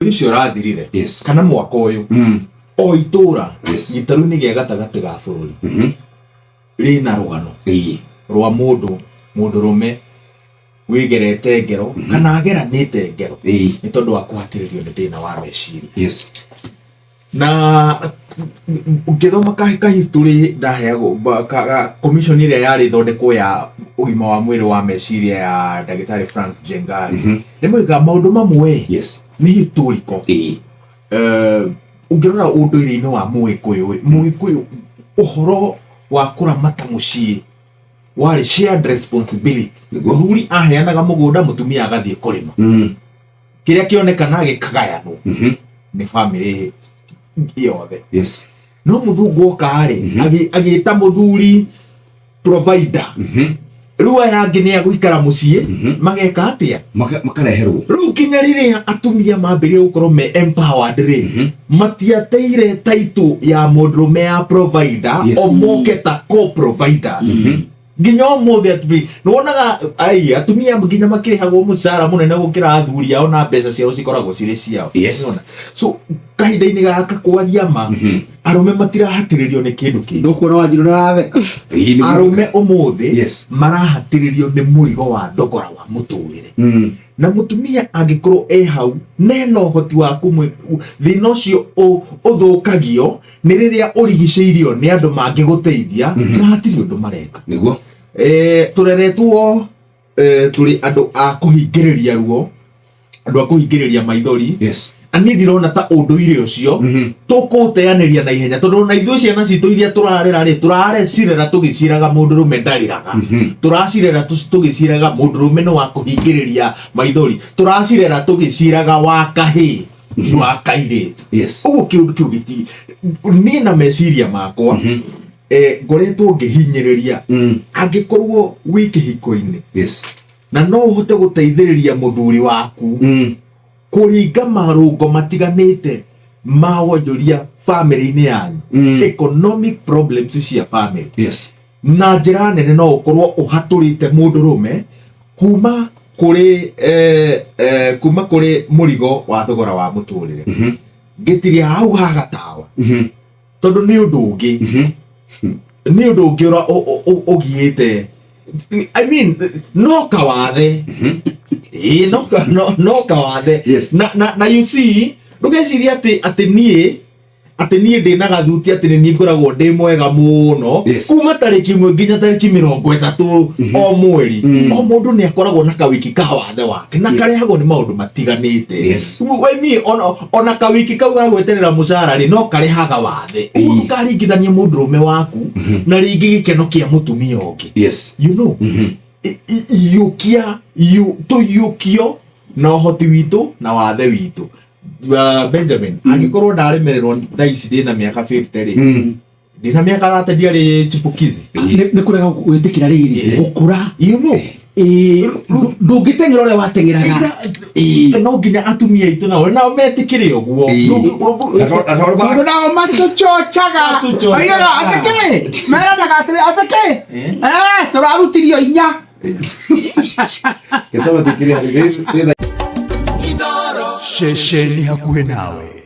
Ucio rathirire kana mwaka uyu o itura gitaru-ini gia gatagati ga bururi rina rugano rwa mundu rume wigerete ngero kana ageranite ngero ni tondu wa kuhatiririo ni thina wa meciria na ngithoma ka history ndaheagwo commission iria yari thondekwo ya ugima wa mwiri wa meciria ya Dagitari Frank Jengari ni mwiga maundu mamwe ni historical ungirora unduire-ini wa Muikuyu uhoro wa kuramata mucii wari shared responsibility. Muthuri aheanaga mugunda, mutumia agathie kurima kiria kionekana gikagayano ni family yothe. No muthungu okari agita muthuri provider riu yangi ni aguikara mucii mageka atia makareherwo riu kinya riria atumia mambirie gukorwo me empowered ri matiateire title ya mundurume ya provider o moke ta co-providers nginya umuthi atubi nuonaga ai atumia nginya makirihagwo mucara munene gukira athuri ao na mbeca ciao cikoragwo ciri ciao. So kahinda-ini gaka kwaria ma arume matirahatiririo ni kindu kingi ndukuona wanjiru naraveka arume umuthi marahatiririo ni murigo wa thogora wa muturire na mutumia angikorwo hau nena uhoti wa kumwe thina ucio uthukagio ni riria urigiceirio ni andu mangiguteithia na hatiri undu mareka niguo tureretwo turi andu a kuhingiriria ruo, andu a kuhingiriria maithori. Ani ndirona ta unduire ucio tukuteaniria na ihenya tondu na ithuĩ ciana citu iria turare cirera tugiciraga mundurume ndariraga turacirera tugiciraga mundurume no wa kuhingiriria maithori, turacirera tugiciraga wa kahi ti wa kairitu. Uguo kiundu kiu giti ni na meciria makwa ngoretwo ngihinyiriria angikorwo wi kihiko-ini na no uhote guteithiriria muthuri waku kuringa marungo matiganite ma wonjoria family-ini yanyu economic problems cia family na njira nene no ukorwo uhaturite mundurume kuma kuri murigo wa thogora wa muturire ngitiria hau hagatawa tondu ni undu ungi ura ugiite I mean no kawathe no kawathe na you see ndugeciria ati nie ndina gathuti ati ni ngoragwo ndi mwega muno kuma tariki 1 nginya tariki 30 o mweri o mundu ni akoragwo na kawiki ka wathe wake na karehagwo ni maundu matiganite. I mean ona kawiki kau ga gweterera mucara ri no karehaga wathe ukaringithania mundurume waku na ringi gikeno kia mutumia ungi you know tuyukio na uhoti witu na wathe witu. Benjamin angikorwo ndaremererwo thaici ndina miaka 50 ri ndina miaka 30 ndiari chipukizi ni kurega gwitikira riri gukura you know ndungitengera ore watengeraga no nginya atumia itu nao metikire uguo nao machochaga ayara atake mera nagatire atake turarutirio inya Shesheni hakuhe nawe.